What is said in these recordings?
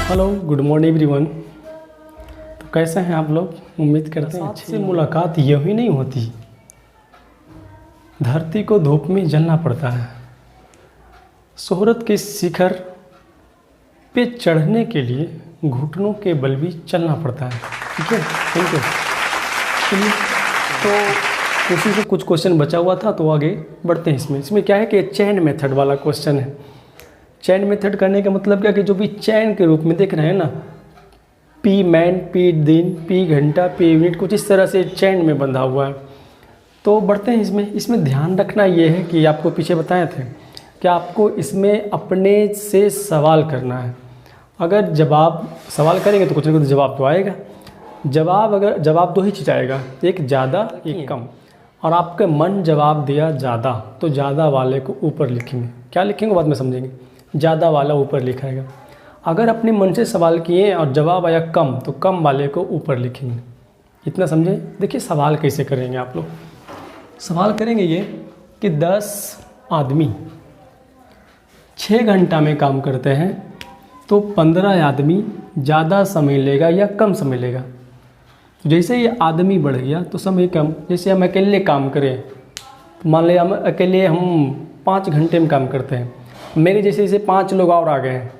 Hello, good morning everyone. तो कैसे हैं आप लोग? उम्मीद करते हैं अच्छी मुलाकात यूँ ही नहीं होती। धरती को धूप में जलना पड़ता है। शोहरत के शिखर पे चढ़ने के लिए घुटनों के बल भी चलना पड़ता है। ठीक है, थैंक यू। चलिए, तो उसी से कुछ क्वेश्चन बचा हुआ था, तो आगे बढ़ते हैं। इसमें क्या है कि चैन मेथड वाला क्वेश्चन है। चैन मेथड करने का मतलब क्या कि जो भी चैन के रूप में देख रहे हैं ना, पी मैन, पी दिन, पी घंटा, पी यूनिट, कुछ इस तरह से चैन में बंधा हुआ है। तो बढ़ते हैं इसमें ध्यान रखना ये है कि आपको पीछे बताए थे कि आपको इसमें अपने से सवाल करना है। अगर जवाब सवाल करेंगे तो कुछ ना कुछ जवाब तो आएगा। अगर जवाब दो ही चीज़ आएगा, एक ज़्यादा एक कम, और आपके मन जवाब दिया ज़्यादा तो ज़्यादा वाले को ऊपर लिखेंगे। क्या लिखेंगे बाद में समझेंगे। ज़्यादा वाला ऊपर लिखाएगा। अगर अपने मन से सवाल किए और जवाब आया कम तो कम वाले को ऊपर लिखेंगे। इतना समझे। देखिए सवाल कैसे करेंगे आप लोग। सवाल करेंगे ये कि 10 आदमी 6 घंटा में काम करते हैं तो 15 आदमी ज़्यादा समय लेगा या कम समय लेगा। जैसे ये आदमी बढ़ गया तो समय कम। जैसे हम अकेले काम करें, मान लिया हम अकेले 5 घंटे में काम करते हैं, मेरे जैसे 5 लोग और आ गए हैं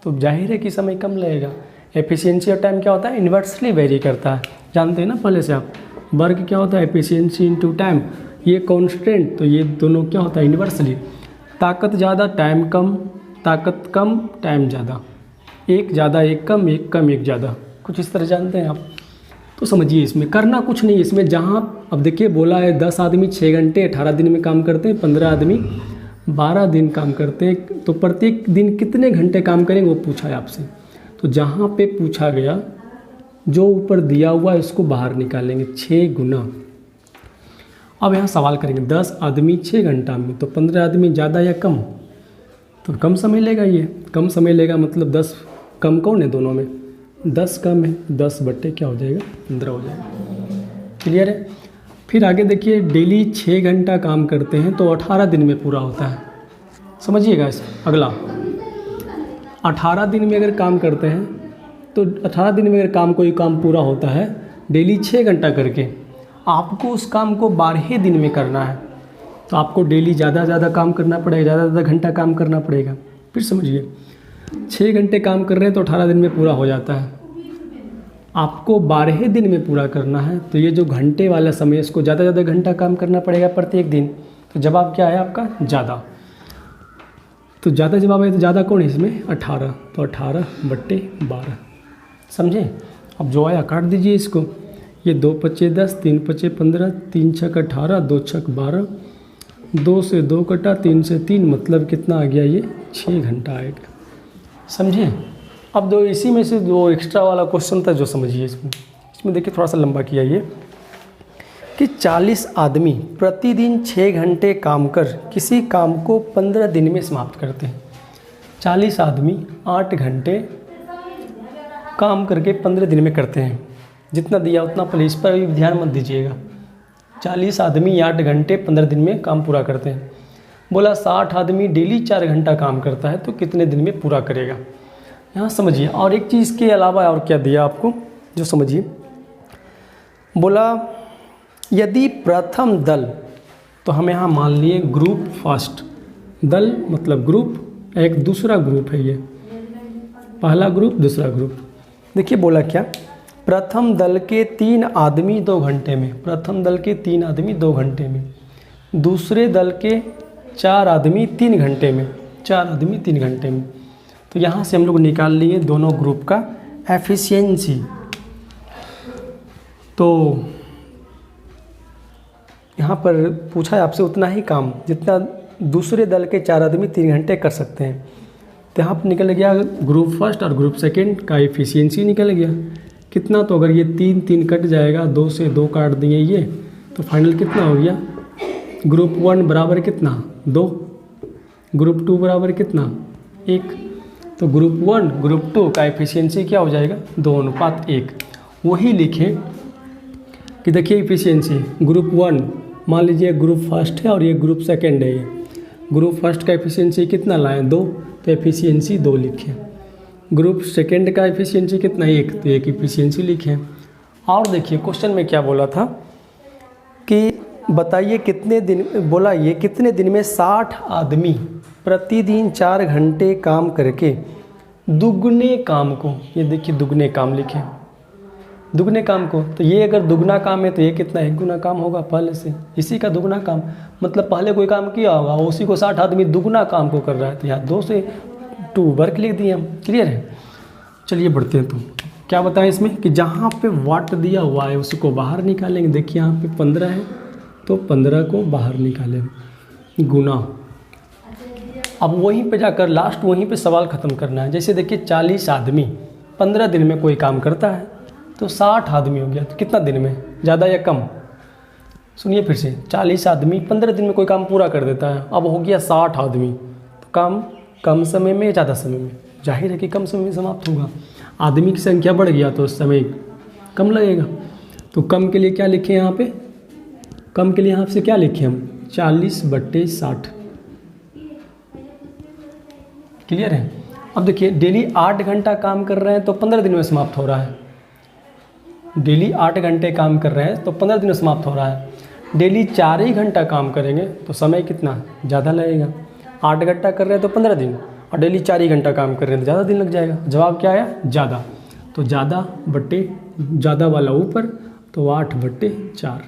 तो जाहिर है कि समय कम लगेगा। एफिशिएंसी और टाइम क्या होता है, इन्वर्सली वेरी करता है। जानते हैं ना पहले से आप। वर्क क्या होता है, एफिशिएंसी इनटू टाइम। ये कांस्टेंट, तो ये दोनों क्या होता है, इन्वर्सली। ताकत ज़्यादा टाइम कम, ताकत कम टाइम ज़्यादा। एक ज़्यादा एक कम, एक कम एक ज़्यादा, कुछ इस तरह जानते हैं आप। तो समझिए इसमें करना कुछ नहीं। इसमें जहाँ अब देखिए बोला है 10 आदमी 6 घंटे 18 दिन में काम करते हैं, 15 आदमी 12 दिन काम करते हैं, तो प्रत्येक दिन कितने घंटे काम करेंगे वो पूछा है आपसे। तो जहाँ पे पूछा गया जो ऊपर दिया हुआ है उसको बाहर निकालेंगे 6 गुना। अब यहाँ सवाल करेंगे 10 आदमी 6 घंटा में तो 15 आदमी ज़्यादा या कम, तो कम समय लेगा। ये कम समय लेगा मतलब 10 कम कौन है दोनों में, 10 कम है, 10 बट्टे क्या हो जाएगा 15 हो जाएगा। क्लियर है। फिर आगे देखिए डेली 6 घंटा काम करते हैं तो 18 दिन में पूरा होता है। समझिएगा इस अगला 18 दिन में अगर काम करते हैं तो 18 दिन में अगर कोई काम पूरा होता है डेली 6 घंटा करके, आपको उस काम को 12 दिन में करना है तो आपको डेली ज़्यादा काम करना पड़ेगा, ज़्यादा घंटा काम करना पड़ेगा। फिर समझिए 6 घंटे काम कर रहे हैं तो 18 दिन में पूरा हो जाता है। आपको 12 दिन में पूरा करना है तो ये जो घंटे वाला समय इसको ज़्यादा घंटा काम करना पड़ेगा प्रत्येक दिन। तो जवाब क्या है आपका, ज़्यादा। तो ज़्यादा जवाब है तो ज़्यादा कौन है इसमें, 18। तो 18 बट्टे 12 समझे। अब जो आया काट दीजिए इसको। ये 2 पच्चे 10, 3 पच्चे 15, 3 छक 18, 2 छक 12, 2 से 2 कटा, 3 से 3, मतलब कितना आ गया, ये 6 घंटा आएगा। समझे। अब जो इसी में से जो एक्स्ट्रा वाला क्वेश्चन था जो समझिए इसमें देखिए थोड़ा सा लंबा किया ये कि 40 आदमी प्रतिदिन 6 घंटे काम कर किसी काम को 15 दिन में समाप्त करते हैं। 40 आदमी 8 घंटे काम करके 15 दिन में करते हैं। जितना दिया उतना पुलिस पर भी ध्यान मत दीजिएगा। 40 आदमी 8 घंटे 15 दिन में काम पूरा करते हैं। बोला 60 आदमी डेली 4 घंटा काम करता है तो कितने दिन में पूरा करेगा। यहाँ समझिए। और एक चीज़ के अलावा और क्या दिया आपको जो समझिए। बोला यदि प्रथम दल, तो हम यहाँ मान लिए ग्रुप फर्स्ट, दल मतलब ग्रुप, एक दूसरा ग्रुप है ये, पहला ग्रुप दूसरा ग्रुप। देखिए बोला क्या, प्रथम दल के 3 आदमी 2 घंटे में, प्रथम दल के 3 आदमी 2 घंटे में, दूसरे दल के 4 आदमी 3 घंटे में, 4 आदमी 3 घंटे में। तो यहाँ से हम लोग निकाल लिए दोनों ग्रुप का एफिशिएंसी। तो यहाँ पर पूछा है आपसे उतना ही काम जितना दूसरे दल के 4 आदमी 3 घंटे कर सकते हैं। तो यहाँ पर निकल गया ग्रुप फर्स्ट और ग्रुप सेकंड का एफिशिएंसी निकल गया कितना। तो अगर ये 3 कट जाएगा, 2 से 2 काट दिए ये, तो फाइनल कितना हो गया, ग्रुप 1 बराबर कितना 2, ग्रुप 2 बराबर कितना 1। तो ग्रुप 1 ग्रुप 2 का एफिशिएंसी क्या हो जाएगा 2:1। वही लिखें कि देखिए एफिशिएंसी ग्रुप 1 मान लीजिए ग्रुप फर्स्ट है और ये ग्रुप सेकंड है। ये ग्रुप फर्स्ट का एफिशिएंसी कितना लाएँ 2, तो एफिशिएंसी 2 लिखें। ग्रुप सेकंड का एफिशिएंसी कितना है 1, तो 1 एफिशिएंसी लिखे। और देखिए क्वेश्चन में क्या बोला था कि बताइए कितने दिन, बोला ये कितने दिन में 60 आदमी प्रतिदिन 4 घंटे काम करके दुगने काम को, ये देखिए दुगने काम लिखे, दुगने काम को, तो ये अगर दुगना काम है तो ये कितना 1 गुना काम होगा पहले से, इसी का दुगना काम, मतलब पहले कोई काम किया होगा उसी को 60 आदमी दुगना काम को कर रहा है, तो यहाँ 2 से 2 वर्क लिख दिए हम। क्लियर है? चलिए बढ़ते हैं। तो क्या बताएं इसमें कि जहाँ पे वाट दिया हुआ है उसको बाहर निकालेंगे। देखिए यहाँ पे 15 है तो 15 को बाहर निकालेंगे, गुना। अब वहीं पे जाकर लास्ट वहीं पे सवाल ख़त्म करना है। जैसे देखिए 40 आदमी 15 दिन में कोई काम करता है तो 60 आदमी हो गया, तो कितना दिन में, ज़्यादा या कम? सुनिए फिर से, 40 आदमी 15 दिन में कोई काम पूरा कर देता है, अब हो गया 60 आदमी, तो काम कम समय में या ज़्यादा समय में? जाहिर है कि कम समय में समाप्त होगा। आदमी की संख्या बढ़ गया तो समय कम लगेगा, तो कम के लिए क्या लिखें यहाँ पे, कम के लिए यहाँ से क्या लिखें हम, 40/60। क्लियर है? अब देखिए डेली 8 घंटा काम कर रहे हैं तो 15 दिन में समाप्त हो रहा है। डेली 8 घंटे काम कर रहे हैं तो 15 दिन में समाप्त हो रहा है। डेली 4 ही घंटा काम करेंगे तो समय कितना ज़्यादा लगेगा। 8 घंटा कर रहे हैं तो 15 दिन, और डेली 4 ही घंटा काम कर रहे हैं तो ज़्यादा दिन लग जाएगा। जवाब क्या आया? ज़्यादा। तो ज़्यादा बट्टे ज़्यादा वाला ऊपर, तो 8/4।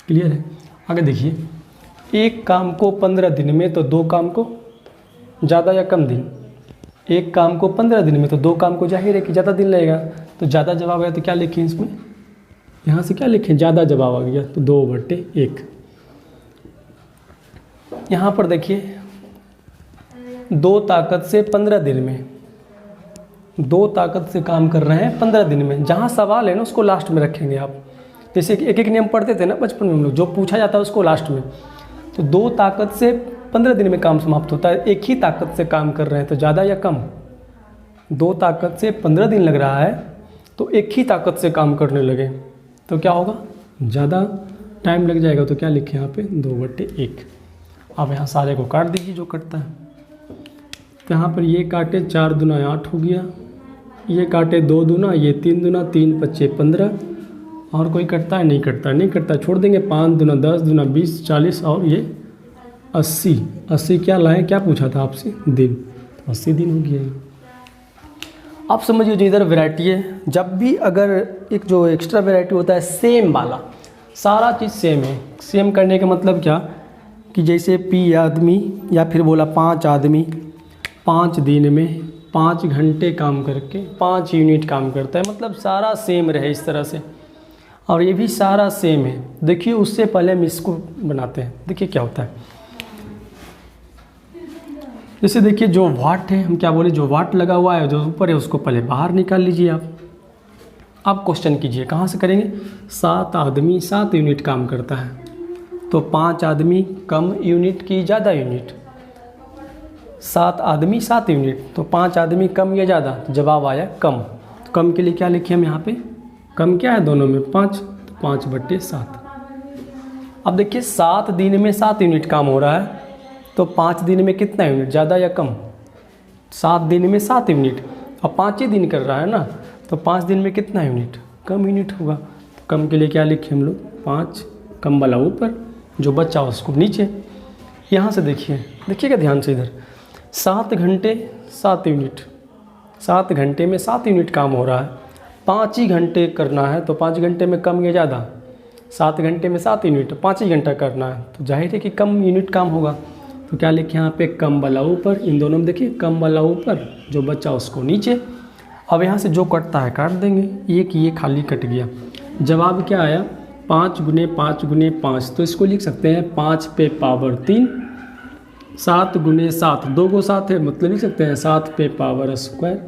क्लियर है? आगे देखिए, एक काम को 15 दिन में तो 2 काम को ज़्यादा या कम दिन? एक काम को 15 दिन में तो 2 काम को जाहिर है कि ज़्यादा दिन लगेगा, तो ज़्यादा जवाब आया तो क्या लिखें इसमें, यहाँ से क्या लिखें, ज़्यादा जवाब आ गया तो 2/1। यहाँ पर देखिए 2 ताकत से 15 दिन में, 2 ताकत से काम कर रहे हैं 15 दिन में। जहाँ सवाल है ना उसको लास्ट में रखेंगे आप, जैसे एक एक नियम पढ़ते थे ना बचपन में हम लोग, जो पूछा जाता है उसको लास्ट में। तो 2 ताकत से 15 दिन में काम समाप्त होता है, एक ही ताकत से काम कर रहे हैं तो ज़्यादा या कम? 2 ताकत से 15 दिन लग रहा है तो एक ही ताकत से काम करने लगे तो क्या होगा, ज़्यादा टाइम लग जाएगा, तो क्या लिखें यहाँ पे 2/1। अब यहाँ सारे को काट दीजिए जो कटता है। तो यहाँ पर ये काटे 4 दूना 8 हो गया, ये काटे 2 दूना, ये 3 दूना, 3 × 5 = 15। और कोई कटता है? नहीं कटता, नहीं कटता, छोड़ देंगे। 5 दूना 10, दूना 20, 40 और ये 80। 80 क्या लाएँ, क्या पूछा था आपसे, दिन, 80 दिन हो गया। आप समझिए जो इधर वैरायटी है, जब भी अगर एक जो एक्स्ट्रा वैरायटी होता है सेम वाला, सारा चीज़ सेम है। सेम करने का मतलब क्या कि जैसे P आदमी या फिर बोला 5 आदमी 5 दिन में 5 घंटे काम करके 5 यूनिट काम करता है, मतलब सारा सेम रहे इस तरह से। और ये भी सारा सेम है। देखिए उससे पहले हम इसको बनाते हैं, देखिए क्या होता है। जैसे देखिए जो वाट है, हम क्या बोले, जो वाट लगा हुआ है जो ऊपर है उसको पहले बाहर निकाल लीजिए आप। अब क्वेश्चन कीजिए, कहाँ से करेंगे? 7 आदमी 7 यूनिट काम करता है तो 5 आदमी कम यूनिट की ज़्यादा यूनिट। 7 आदमी 7 यूनिट तो 5 आदमी कम या ज़्यादा? तो जवाब आया कम। तो कम के लिए क्या लिखे हम यहाँ पे, कम क्या है दोनों में 5, तो 5/7। अब देखिए 7 दिन में 7 यूनिट काम हो रहा है तो 5 दिन में कितना यूनिट, ज़्यादा या कम? 7 दिन में 7 यूनिट, अब 5 ही दिन कर रहा है ना, तो 5 दिन में कितना यूनिट, कम यूनिट होगा। तो कम के लिए क्या लिखे हम लोग, 5, कम वाला ऊपर, जो बचा उसको नीचे। यहाँ से देखिएगा ध्यान से, इधर 7 घंटे 7 यूनिट, 7 घंटे में 7 यूनिट काम हो रहा है। 5 ही घंटे करना है तो 5 घंटे में कम या ज़्यादा? 7 घंटे में 7 यूनिट, 5 ही घंटा करना है तो जाहिर है कि कम यूनिट काम होगा। तो क्या लिखे यहाँ पे, कम वाला ऊपर। इन दोनों में देखिए कम वाला ऊपर, जो बचा उसको नीचे। अब यहाँ से जो कटता है काट देंगे, ये खाली कट गया। जवाब क्या आया, 5 × 5 × 5। तो इसको लिख सकते हैं 5 पे पावर 3, 7 × 7, 2 को 7 है मतलब लिख सकते हैं 7 पे पावर स्क्वायर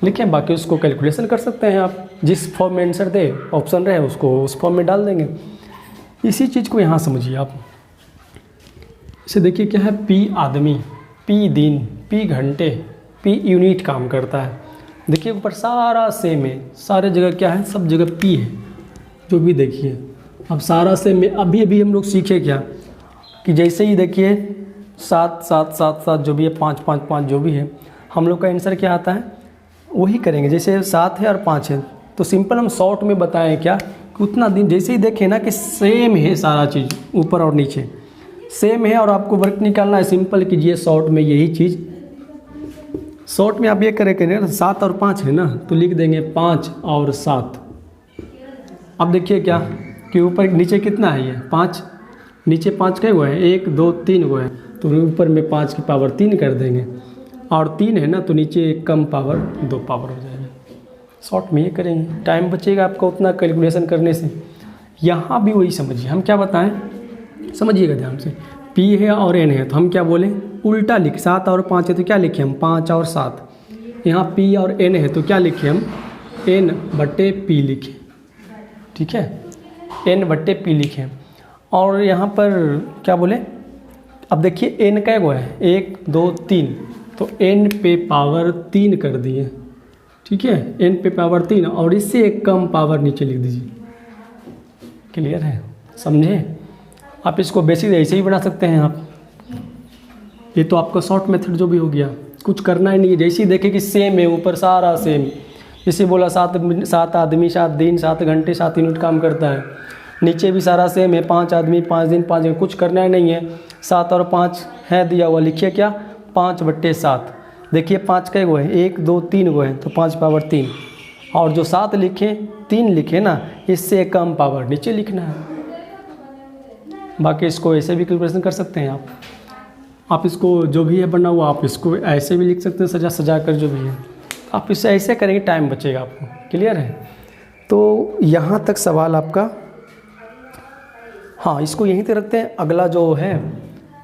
लिखें। बाकी उसको कैलकुलेशन कर सकते हैं आप, जिस फॉर्म में आंसर दे ऑप्शन रहे उसको उस फॉर्म में डाल देंगे। इसी चीज़ को यहाँ समझिए आप। इसे देखिए क्या है, P आदमी, P दिन, P घंटे, P यूनिट काम करता है। देखिए ऊपर सारा सेम है, सारे जगह क्या है, सब जगह P है जो भी देखिए। अब सारा सेम है। अभी हम लोग सीखे क्या कि जैसे ही देखिए 7 7 7 7 जो भी है, 5 5 5 जो भी है, हम लोग का आंसर क्या आता है, वही करेंगे। जैसे 7 है और 5 है तो सिंपल हम शॉर्ट में बताएं क्या कि उतना दिन, जैसे ही देखें ना कि सेम है सारा चीज़ ऊपर और नीचे सेम है और आपको वर्क निकालना है, सिंपल कीजिए शॉर्ट में यही चीज़। शॉर्ट में आप ये करेंगे ना 7 और 5 है ना तो लिख देंगे 5 और 7। अब देखिए क्या कि ऊपर नीचे कितना है, ये 5, नीचे 5 कई गो है, 1 2 3 गो है तो ऊपर में 5 की पावर 3 कर देंगे और 3 है ना तो नीचे कम पावर 2 पावर हो जाएगा। शॉर्ट में ये करेंगे, टाइम बचेगा आपका उतना कैलकुलेशन करने से। यहाँ भी वही समझिए, हम क्या बताएं, समझिएगा ध्यान से। P है और N है तो हम क्या बोलें, उल्टा लिख, 7 और 5 है तो क्या लिखे हम 5 और 7। यहाँ P और N है तो क्या लिखे हम N/P लिखे, ठीक है, N/P लिखे। और यहाँ पर क्या बोले, अब देखिए N कै गो है, 1 2 3 तो N पे पावर 3 कर दिए, ठीक है, N पे पावर 3 और इससे एक कम पावर नीचे लिख दीजिए। क्लियर है, समझे? आप इसको बेसिक ऐसे ही बना सकते हैं आप। ये तो आपका शॉर्ट मेथड जो भी हो गया, कुछ करना ही नहीं है। जैसे ही देखे कि सेम है ऊपर सारा सेम, जैसे बोला 7 आदमी 7 दिन 7 घंटे 7 यूनिट काम करता है, नीचे भी सारा सेम है, 5 आदमी 5 दिन 5 कुछ करना ही नहीं है। 7 और 5 है दिया हुआ, लिखिए क्या 5/7। देखिए 5 कै गो है, 1 2 3 गो है तो 5 पावर 3 और जो 7 लिखे 3 लिखे ना, इससे कम पावर नीचे लिखना है। बाकी इसको ऐसे भी कैलकुलेशन कर सकते हैं आप इसको जो भी है बना हुआ आप इसको ऐसे भी लिख सकते हैं, सजा कर जो भी है आप इससे ऐसे करेंगे, टाइम बचेगा आपको। क्लियर है? तो यहाँ तक सवाल आपका, हाँ इसको यहीं तक रखते हैं। अगला जो है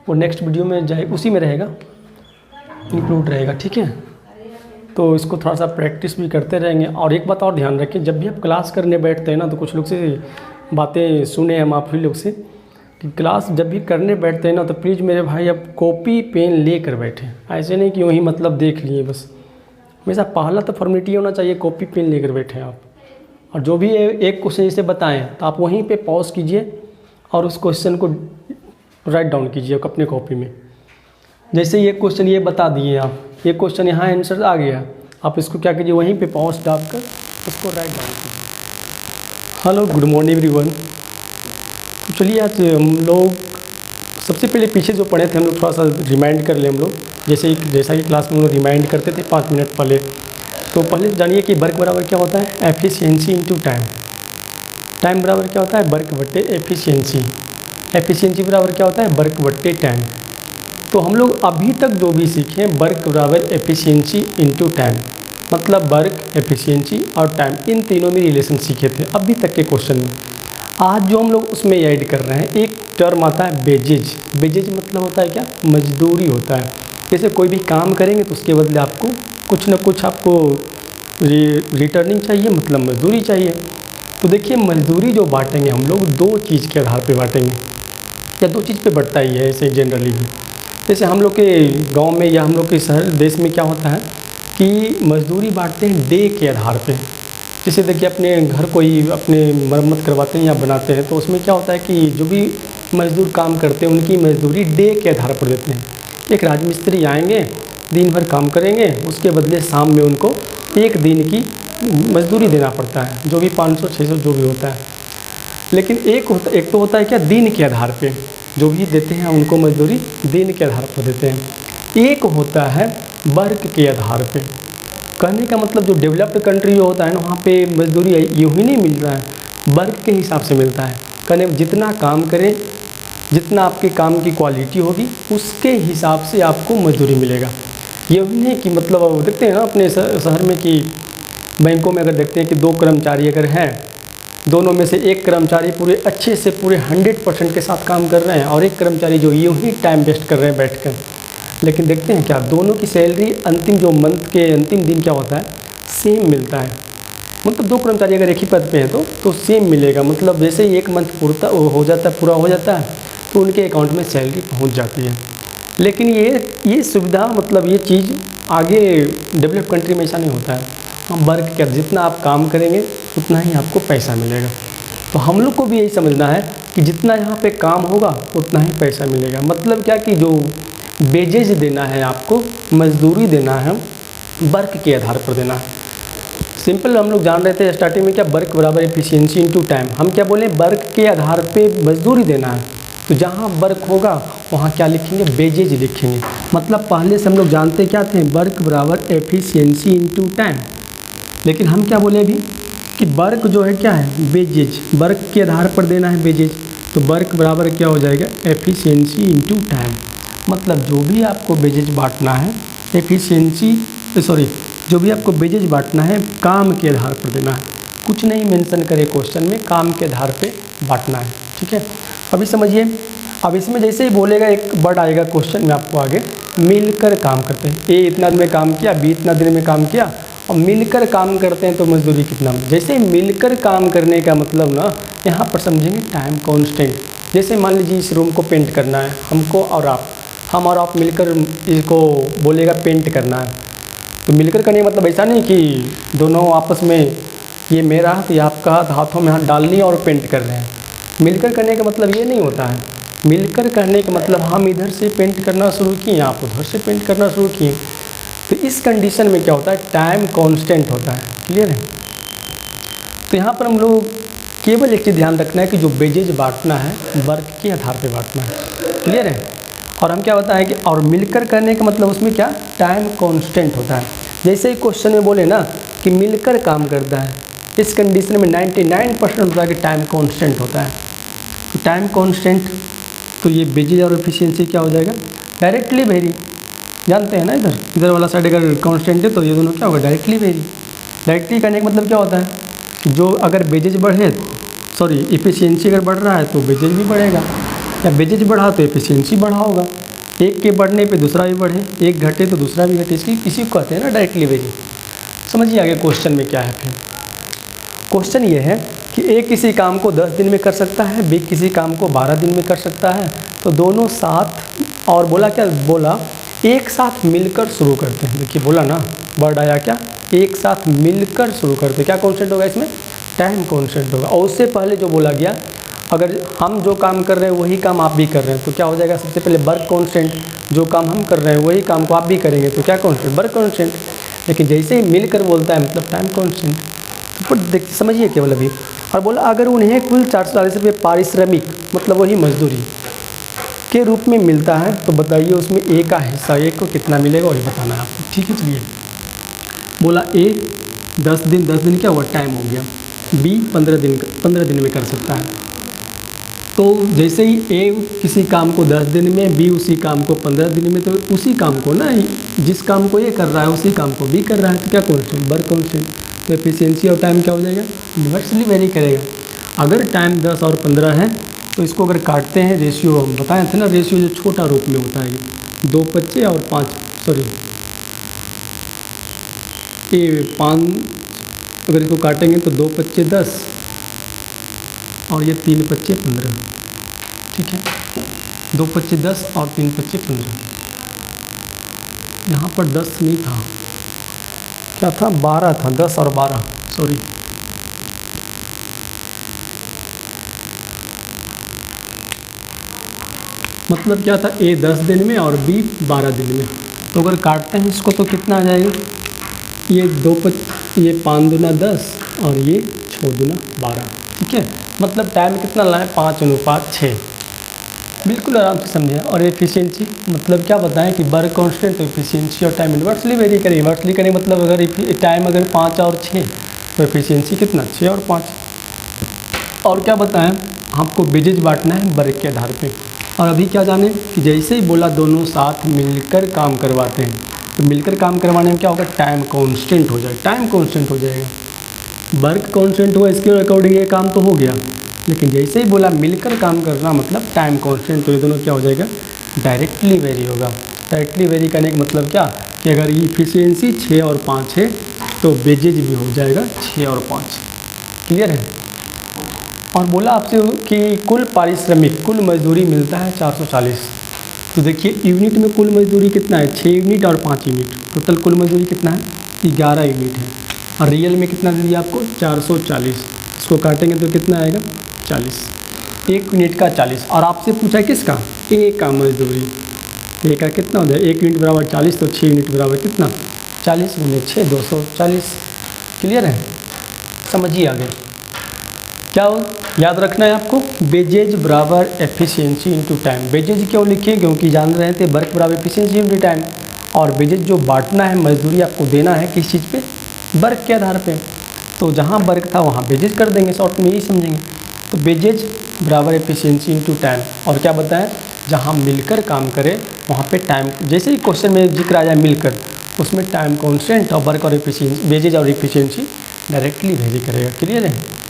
वो नेक्स्ट वीडियो में जाए, उसी में रहेगा, इंक्लूड रहेगा, ठीक है। तो इसको थोड़ा सा प्रैक्टिस भी करते रहेंगे। और एक बात और ध्यान रखें, जब भी आप क्लास करने बैठते हैं ना तो कुछ लोग से बातें सुने हम आप ही लोग से कि क्लास जब भी करने बैठते हैं ना तो प्लीज़ मेरे भाई आप कॉपी पेन ले कर बैठें। ऐसे नहीं कि यूँ ही मतलब देख लिए बस, हमेशा पहला तो फॉर्मेलिटी होना चाहिए, कॉपी पेन लेकर बैठें आप। और जो भी एक क्वेश्चन जैसे बताएं तो आप वहीं पे पॉज कीजिए और उस क्वेश्चन को राइट डाउन कीजिए अपने कॉपी में। जैसे ये क्वेश्चन ये बता दिए आप, ये क्वेश्चन यहाँ आंसर आ गया, आप इसको क्या कीजिए वहीं पे पॉज डालकर उसको राइट डाउन कीजिए। Hello good morning everyone. तो चलिए आज हम लोग सबसे पहले पीछे जो पढ़े थे हम लोग थोड़ा सा रिमाइंड कर लें हम लोग, जैसा कि क्लास में हम लोग रिमाइंड करते थे 5 मिनट पहले। तो पहले जानिए कि वर्क बराबर क्या होता है, एफिशिएंसी इनटू टाइम। टाइम बराबर क्या होता है, वर्क बट्टे एफिशिएंसी। एफिशिएंसी बराबर क्या होता है, वर्क बट्टे टाइम। तो हम लोग अभी तक जो भी सीखे वर्क बराबर एफिशिएंसी इनटू टाइम, मतलब वर्क, एफिशिएंसी और टाइम, इन तीनों में रिलेशन सीखे थे अभी तक के क्वेश्चन में। आज जो हम लोग उसमें ऐड कर रहे हैं एक टर्म आता है बेजेज। बेजेज मतलब होता है क्या, मजदूरी होता है। जैसे कोई भी काम करेंगे तो उसके बदले आपको कुछ ना कुछ आपको रिटर्निंग चाहिए, मतलब मजदूरी चाहिए। तो देखिए मजदूरी जो बांटेंगे हम लोग 2 चीज़ के आधार पे बांटेंगे, या 2 चीज़ पे बढ़ता ही है ऐसे जनरली भी। जैसे हम लोग के गांव में या हम लोग के शहर देश में क्या होता है कि मजदूरी बांटते हैं डे के आधार पे। जैसे देखिए अपने घर कोई अपने मरम्मत करवाते हैं या बनाते हैं तो उसमें क्या होता है कि जो भी मजदूर काम करते हैं उनकी मजदूरी डे के आधार पर देते हैं। एक राजमिस्त्री आएंगे, दिन भर काम करेंगे, उसके बदले शाम में उनको 1 दिन की मजदूरी देना पड़ता है, जो भी 500-600 जो भी होता है। लेकिन एक तो होता है क्या, दिन के आधार पे जो भी देते हैं उनको मजदूरी दिन के आधार पर देते हैं। एक होता है वर्क के आधार पे। कहने का मतलब जो डेवलप्ड कंट्री जो होता है ना वहाँ पे मजदूरी यूँ ही नहीं मिल रहा है, वर्क के हिसाब से मिलता है। कहने जितना काम करें, जितना आपके काम की क्वालिटी होगी उसके हिसाब से आपको मजदूरी मिलेगा। ये नहीं कि मतलब देखते हैं ना अपने शहर में कि बैंकों में अगर देखते हैं कि 2 कर्मचारी अगर हैं, दोनों में से एक कर्मचारी पूरे अच्छे से पूरे 100% के साथ काम कर रहे हैं और एक कर्मचारी जो यूँ ही टाइम वेस्ट कर रहे हैं बैठकर। लेकिन देखते हैं क्या दोनों की सैलरी अंतिम जो मंथ के अंतिम दिन क्या होता है, सेम मिलता है। मतलब 2 कर्मचारी अगर एक ही पद पे हैं तो सेम मिलेगा। मतलब जैसे ही 1 मंथ पूरा हो जाता है तो उनके अकाउंट में सैलरी पहुंच जाती है। लेकिन ये सुविधा, मतलब ये चीज़ आगे डेवलप कंट्री में ऐसा नहीं होता है। हम वर्क क्या, जितना आप काम करेंगे उतना ही आपको पैसा मिलेगा। तो हम लोग को भी यही समझना है कि जितना यहाँ पे काम होगा उतना ही पैसा मिलेगा। मतलब क्या कि जो वेजेज देना है आपको, मजदूरी देना है, वर्क के आधार पर देना है। सिंपल हम लोग जान रहे थे स्टार्टिंग में क्या, वर्क बराबर एफिशिएंसी इनटू टाइम। हम क्या बोले, वर्क के आधार पे मजदूरी देना है, तो जहाँ वर्क होगा वहाँ क्या लिखेंगे, वेजेज लिखेंगे। मतलब पहले से हम लोग जानते क्या थे, वर्क बराबर एफिशिएंसी इनटू टाइम, लेकिन हम क्या बोले अभी कि वर्क जो है क्या है, वेजेज, वर्क के आधार पर देना है वेजेज, तो वर्क बराबर क्या हो जाएगा, एफिशिएंसी इनटू टाइम। मतलब जो भी आपको वेजेज बांटना है जो भी आपको वेजेज बांटना है काम के आधार पर देना है, कुछ नहीं मेंशन करे क्वेश्चन में, काम के आधार पे बांटना है। ठीक है, अभी समझिए। अब इसमें जैसे ही बोलेगा एक वर्ड आएगा क्वेश्चन में आपको आगे, मिलकर काम करते हैं। ए इतना दिन में काम किया, बी इतना दिन में काम किया, और मिलकर काम करते हैं तो मजदूरी कितना। जैसे मिलकर काम करने का मतलब ना, यहाँ पर समझेंगे टाइम कांस्टेंट। जैसे मान लीजिए इस रूम को पेंट करना है हमको और आप, हम और आप मिलकर इसको बोलेगा पेंट करना है, तो मिलकर करने का मतलब ऐसा नहीं कि दोनों आपस में, ये मेरा हाथ ये आपका हाथ, हाथों में हाथ डाल लिए और पेंट कर रहे हैं। मिलकर करने का मतलब ये नहीं होता है। मिलकर करने का मतलब हम इधर से पेंट करना शुरू किए, आप उधर से पेंट करना शुरू किए, तो इस कंडीशन में क्या होता है, टाइम कांस्टेंट होता है। क्लियर है। तो यहाँ पर हम लोग केवल एक चीज़ ध्यान रखना है कि जो वेजेज बांटना है वर्क के आधार पे बांटना है। क्लियर है। और हम क्या होता है कि और मिलकर करने का मतलब उसमें क्या, टाइम कांस्टेंट होता है। जैसे ही क्वेश्चन में बोले ना कि मिलकर काम करता है, इस कंडीशन में 99% होता है कि टाइम कांस्टेंट होता है। तो टाइम कांस्टेंट, तो ये वेजेज और एफिशिएंसी क्या हो जाएगा, डायरेक्टली वेरी। जानते हैं ना, इधर वाला साइड अगर कांस्टेंट है तो ये दोनों क्या होगा, डायरेक्टली वेरी। डायरेक्टली करने का मतलब क्या होता है, जो अगर वेजेज बढ़े, एफिशिएंसी अगर बढ़ रहा है तो वेजेज भी बढ़ेगा, या वेजेज बढ़ा तो एफिशिएंसी बढ़ा होगा। एक के बढ़ने पे दूसरा भी बढ़े, एक घटे तो दूसरा भी घटे, इसकी किसी को कहते हैं ना डायरेक्टली वेरी। समझिए आगे क्वेश्चन में क्या है। फिर क्वेश्चन ये है कि ए किसी काम को 10 दिन में कर सकता है, बी किसी काम को 12 दिन में कर सकता है, तो दोनों साथ, और बोला क्या, बोला एक साथ मिलकर शुरू करते हैं। देखिए बोला ना, वर्ड आया क्या, एक साथ मिलकर शुरू करते हैं। क्या कॉन्सेप्ट होगा इसमें, टाइम कॉन्सेप्ट होगा। और उससे पहले जो बोला गया, अगर हम जो काम कर रहे हैं वही काम आप भी कर रहे हैं तो क्या हो जाएगा, सबसे पहले वर्क कॉन्स्टेंट, जो काम हम कर रहे हैं वही काम को आप भी करेंगे तो क्या कॉन्स्टेंट, वर्क कॉन्स्टेंट। लेकिन जैसे ही मिलकर बोलता है मतलब टाइम कॉन्स्टेंट। तो देखिए समझिए केवल अभी। और बोला अगर उन्हें कुल 440 रुपये पारिश्रमिक, मतलब वही मजदूरी के रूप में मिलता है, तो बताइए उसमें ए का हिस्सा, ए को कितना मिलेगा वही बताना है आपको। ठीक है, चलिए। बोला ए 10 दिन क्या हुआ, टाइम हो गया। बी 15 दिन में कर सकता है। तो जैसे ही ए किसी काम को 10 दिन में, बी उसी काम को 15 दिन में, तो उसी काम को ना, जिस काम को ये कर रहा है उसी काम को बी कर रहा है, तो क्या कॉन्स्टेंट, वर्क कॉन्स्टेंट। तो एफिशिएंसी और टाइम क्या हो जाएगा, इन्वर्सली वेरी करेगा। अगर टाइम 10 और 15 है तो इसको अगर काटते हैं, रेशियो हम बताए थे ना, रेशियो जो छोटा रूप में होता है, 2 बच्चे और 5 अगर इसको काटेंगे तो 2 बच्चे 10 और ये 3 बच्चे 15। ठीक है, 2 बच्चे 10 और 3 बच्चे 15। यहाँ पर 10 नहीं था, क्या था, 12 था, 10 और 12, सॉरी। मतलब क्या था, ए 10 दिन में और बी 12 दिन में। तो अगर काटते हैं इसको तो कितना आ जाएगा, ये 5 दूना 10 और ये 6 दूना 12। ठीक है, मतलब टाइम कितना लाए, 5:6। बिल्कुल आराम से समझे। और एफिशिएंसी मतलब क्या बताएं कि वर्क कांस्टेंट, तो एफिशिएंसी और टाइम इन्वर्सली वेरी करें। इन्वर्सली करें मतलब अगर टाइम अगर 5 और 6 तो एफिशिएंसी कितना, 6 और 5। और क्या बताएं, आपको वेजेज बांटना है वर्क के आधार पे। और अभी क्या जाने कि जैसे ही बोला दोनों साथ मिलकर काम करवाते हैं, तो मिलकर काम करवाने में क्या होगा, टाइम कांस्टेंट हो जाएगा, टाइम कांस्टेंट हो जाएगा। वर्क कांस्टेंट हुआ, इसके अकॉर्डिंग ये काम तो हो गया, लेकिन जैसे ही बोला मिलकर काम करना मतलब टाइम कांस्टेंट, तो ये दोनों क्या हो जाएगा, डायरेक्टली वेरी होगा। डायरेक्टली वेरी करने का मतलब क्या कि अगर ये इफिशियंसी 6 और 5 है तो वेजेज भी हो जाएगा 6 और 5। क्लियर है। और बोला आपसे कि कुल पारिश्रमिक, कुल मजदूरी मिलता है 440। तो देखिए यूनिट में कुल मजदूरी कितना है, 6 यूनिट और 5 यूनिट, टोटल कुल मजदूरी कितना है, 11 यूनिट है। और रियल में कितना दे दिया आपको, 440। इसको काटेंगे तो कितना आएगा, 40। 1 यूनिट का 40। और आपसे पूछा है किसका, ए का मजदूरी। ए का कितना हो जाए, 1 यूनिट बराबर 40, तो 6 यूनिट बराबर कितना, 40 गुने 6 240। क्लियर है, समझिए आगे क्या हो, याद रखना है आपको, वेजेज बराबर एफिशिएंसी इनटू टाइम। वेजेज क्यों लिखे, क्योंकि जान रहे थे वर्क बराबर एफिशिएंसी इनटू टाइम, और वेजेज जो बांटना है, मजदूरी आपको देना है किस चीज़ पे, वर्क के आधार पे। तो जहाँ वर्क था वहाँ वेजेज कर देंगे, शॉर्ट में यही समझेंगे। तो वेजेज बराबर एफिशिएंसी इनटू टाइम, और क्या बताएं, जहाँ मिलकर काम करे वहाँ पे टाइम, जैसे ही क्वेश्चन में जिक्र आ जाए मिलकर, उसमें टाइम कॉन्स्टेंट और वर्क और एफिशिएंसी, वेजेज और एफिशिएंसी डायरेक्टली वेरी करेगा। क्लियर है।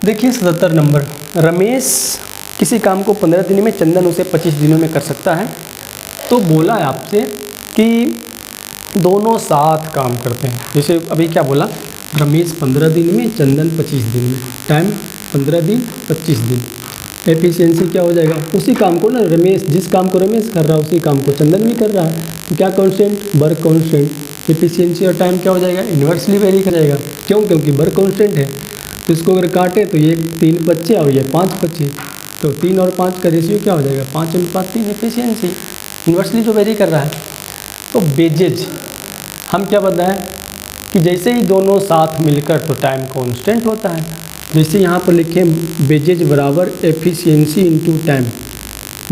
देखिए 77 नंबर, रमेश किसी काम को 15 दिन में, चंदन उसे 25 दिनों में कर सकता है। तो बोला है आपसे कि दोनों साथ काम करते हैं। जैसे अभी क्या बोला, रमेश 15 दिन में, चंदन 25 दिन में, टाइम 15 दिन 25 दिन। एफिशिएंसी क्या हो जाएगा, उसी काम को ना रमेश, जिस काम को रमेश कर रहा है उसी काम को चंदन भी कर रहा है, तो क्या कांस्टेंट, वर्क कांस्टेंट। एफिशिएंसी और टाइम क्या हो जाएगा, इन्वर्सली वेरी करेगा। क्यों, क्योंकि वर्क कांस्टेंट है। तो इसको अगर काटे तो ये 3 बच्चे और ये 5 बच्चे, तो 3 और 5 का रेशियो क्या हो जाएगा, 5:3। एफिशिएंसी इन्वर्सली जो वेरी कर रहा है। तो वेजेज हम क्या बताएं कि जैसे ही दोनों साथ मिलकर तो टाइम कांस्टेंट होता है। जैसे यहाँ पर लिखे वेजेज बराबर efficiency into time,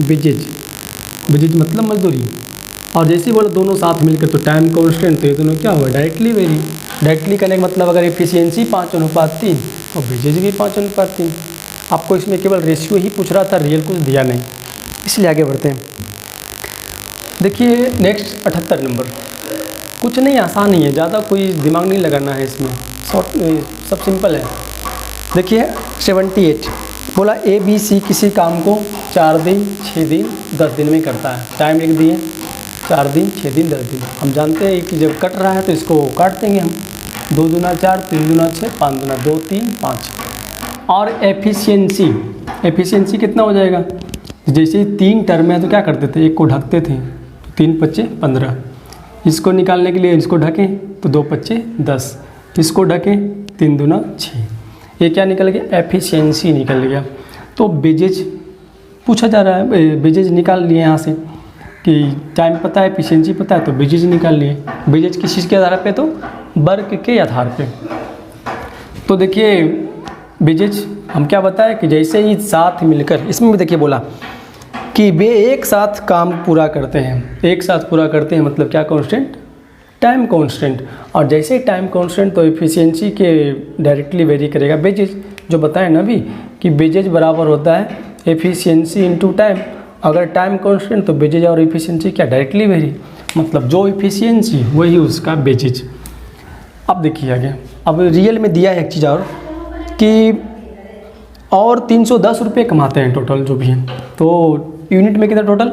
wages, wages मतलब मजदूरी, और जैसे ही बोलो दोनों साथ मिलकर तो टाइम कांस्टेंट, तो ये दोनों क्या होगा, डायरेक्टली वेरी। डायरेक्टली करने का मतलब अगर एफिशिएंसी 5:3 और वेजेज भी 5:3। आपको इसमें केवल रेशियो ही पूछ रहा था, रियल कुछ दिया नहीं, इसलिए आगे बढ़ते हैं। देखिए नेक्स्ट 78 नंबर, कुछ नहीं, आसान ही है, ज़्यादा कोई दिमाग नहीं लगाना है इसमें, शॉर्ट सब सिंपल है। देखिए 78 बोला ABC किसी काम को 4 दिन 6 दिन 10 दिन में करता है। टाइम लिख दिए 4 दिन 6 दिन 10 दिन। हम जानते हैं कि जब कट रहा है तो इसको काट देंगे हम, 2 दूना 4 3 दूना 6 5 दूना 2 3 5। और एफिशिएंसी, एफिशिएंसी कितना हो जाएगा, जैसे ही 3 टर्म है तो क्या करते थे, एक को ढकते थे, 3 5 15। इसको निकालने के लिए इसको ढकें तो 2 5 10, इसको ढकें 3 दूना 6। ये क्या निकल गया, एफिशिएंसी निकल गया। तो वेजेज पूछा जा रहा है, वेजेज निकाल लिए यहाँ से कि टाइम पता है, एफिशिएंसी पता है, तो वेजेज निकाल लिए। वेजेज किस चीज़ के आधार पे, तो वर्क के आधार पे। तो देखिए वेजेज हम क्या बताएं कि जैसे ही साथ मिलकर, इसमें भी देखिए बोला कि वे एक साथ काम पूरा करते हैं, एक साथ पूरा करते हैं मतलब क्या कांस्टेंट, टाइम कांस्टेंट। और जैसे ही टाइम कांस्टेंट तो एफिशिएंसी के डायरेक्टली वेरी करेगा। वेजेज जो बताएं ना अभी कि वेजेज बराबर होता है एफिशिएंसी इनटू टाइम। अगर टाइम कांस्टेंट तो वेजेज और एफिशिएंसी क्या डायरेक्टली वेरी, मतलब जो एफिशिएंसी वही उसका वेजेज। अब देखिए आगे, अब रियल में दिया है एक चीज़ और कि और 310 रुपये कमाते हैं टोटल जो भी हैं। तो यूनिट में कितना टोटल,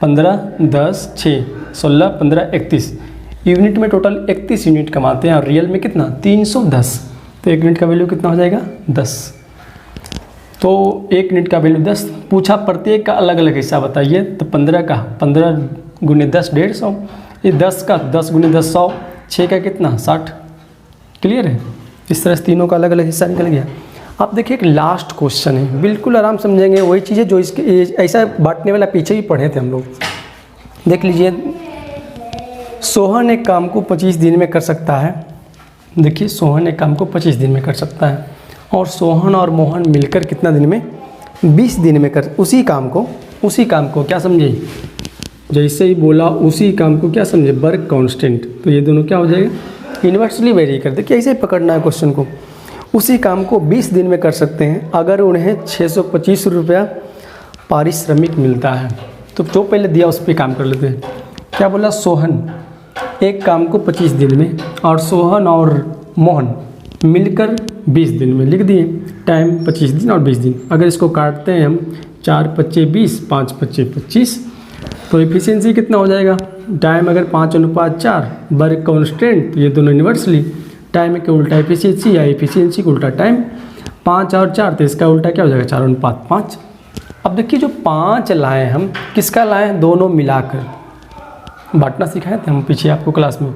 15 10 6 16 15 31 यूनिट में टोटल 31 यूनिट कमाते हैं, और रियल में कितना 310। तो 1 यूनिट का वैल्यू कितना हो जाएगा 10। तो 1 यूनिट का वैल्यू 10 पूछा, प्रत्येक का अलग अलग हिस्सा बताइए। तो 15 का 15 गुने 10 150, ये 10 का 10 गुने 10 100, 6 का कितना 60। क्लियर है, इस तरह से तीनों का अलग अलग हिस्सा निकल गया। आप देखिए एक लास्ट क्वेश्चन है, बिल्कुल आराम समझेंगे, वही चीज़ें जो इसके ऐसा बांटने वाला पीछे ही पढ़े थे हम लोग। देख लीजिए, सोहन एक काम को 25 दिन में कर सकता है। देखिए सोहन एक काम को 25 दिन में कर सकता है, और सोहन और मोहन मिलकर कितना दिन में, 20 दिन में कर, उसी काम को क्या समझे, जैसे ही बोला उसी काम को क्या समझे, वर्क कांस्टेंट। तो ये दोनों क्या हो जाएगा, इन्वर्सली वेरी कर। देखिए ऐसे ही पकड़ना है क्वेश्चन को। उसी काम को 20 दिन में कर सकते हैं अगर उन्हें 625 रुपया पारिश्रमिक मिलता है। तो जो पहले दिया उस पर काम कर लेते हैं। क्या बोला, सोहन एक काम को 25 दिन में, और सोहन और मोहन मिलकर 20 दिन में। लिख दिए टाइम 25 दिन और 20 दिन। अगर इसको काटते हैं हम, 4 5 20 5 5 25, तो एफिशिएंसी कितना हो जाएगा, टाइम अगर 5:4, वर्क कांस्टेंट, तो ये दोनों इन्वर्सली, टाइम के उल्टा एफिशिएंसी या एफिशिएंसी के उल्टा टाइम, 5 और 4, तो इसका उल्टा क्या हो जाएगा 4:5। अब देखिए जो 5 लाए हम, किसका लाए, दोनों मिलाकर बांटना सिखाए थे हम पीछे आपको क्लास में।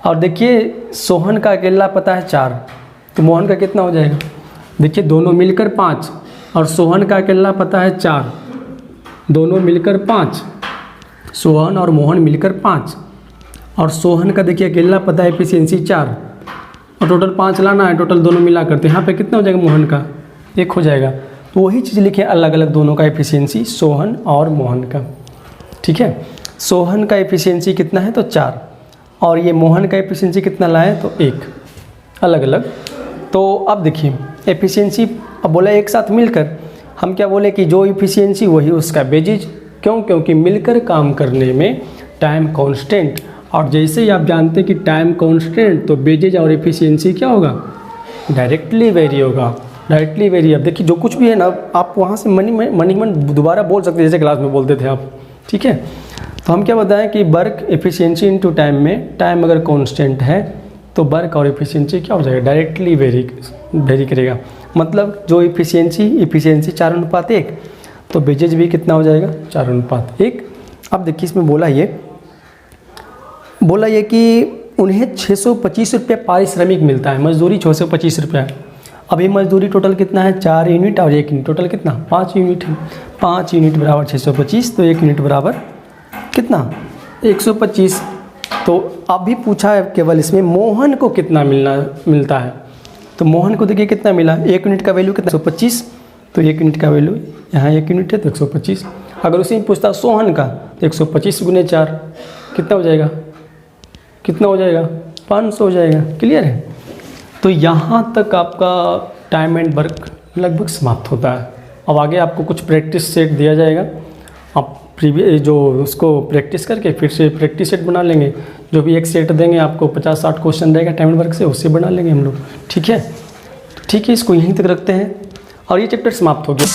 और देखिए सोहन का अकेला पता है 4, तो मोहन का कितना हो जाएगा, देखिए दोनों मिलकर 5, और सोहन का अकेला पता है 4, दोनों मिलकर 5, सोहन और मोहन मिलकर 5, और सोहन का देखिए अकेला पता है एफिशिएंसी 4 और टोटल 5 लाना है, टोटल दोनों मिला करते यहाँ पे कितना हो जाएगा मोहन का 1 हो जाएगा। तो वही चीज़ लिखे अलग अलग दोनों का एफिशिएंसी सोहन और मोहन का। ठीक है, सोहन का एफिशिएंसी कितना है तो 4 और ये मोहन का एफिशिएंसी कितना लाए तो 1, अलग अलग। तो अब देखिए एफिशिएंसी अब बोला एक साथ मिलकर, हम क्या बोले कि जो एफिशिएंसी वही उसका बेजिज। क्यों? क्योंकि मिलकर काम करने में टाइम कांस्टेंट, और जैसे ही आप जानते हैं कि टाइम कांस्टेंट तो बेजेज और एफिशिएंसी क्या होगा डायरेक्टली वेरी होगा, डायरेक्टली वेरी। अब देखिए जो कुछ भी है ना आप वहाँ से मन दोबारा बोल सकते हैं जैसे क्लास में बोलते थे आप। ठीक है, तो हम क्या बताएं कि वर्क एफिशिएंसी इनटू टाइम में टाइम अगर कांस्टेंट है तो वर्क और एफिशिएंसी क्या हो जाएगा डायरेक्टली वेरी करेगा। मतलब जो एफिशिएंसी 4:1 तो बेजेज भी कितना हो जाएगा 4:1। अब देखिए इसमें बोला ये कि उन्हें 625 रुपये पारिश्रमिक मिलता है, मजदूरी 625 रुपया। अभी मजदूरी टोटल कितना है 4 यूनिट और 1 यूनिट, टोटल कितना 5 यूनिट है। 5 यूनिट बराबर 625 तो 1 यूनिट बराबर कितना 125। तो अभी पूछा है केवल इसमें मोहन को कितना मिलता है। तो मोहन को देखिए कितना मिला, 1 यूनिट का वैल्यू कितना 125, तो 1 यूनिट का वैल्यू यहाँ 1 यूनिट है तो 125। अगर उसी में पूछता सोहन का तो 125 × 4 कितना हो जाएगा 500 हो जाएगा। क्लियर है। तो यहाँ तक आपका टाइम एंड वर्क लगभग समाप्त होता है। अब आगे आपको कुछ प्रैक्टिस सेट दिया जाएगा, आप प्रीवियस जो उसको प्रैक्टिस करके फिर से प्रैक्टिस सेट बना लेंगे। जो भी एक सेट देंगे आपको 50-60 क्वेश्चन रहेगा टाइम एंड वर्क से, उससे बना लेंगे हम लोग। ठीक है, तो ठीक है, इसको यहीं तक रखते हैं और ये चैप्टर समाप्त हो गया।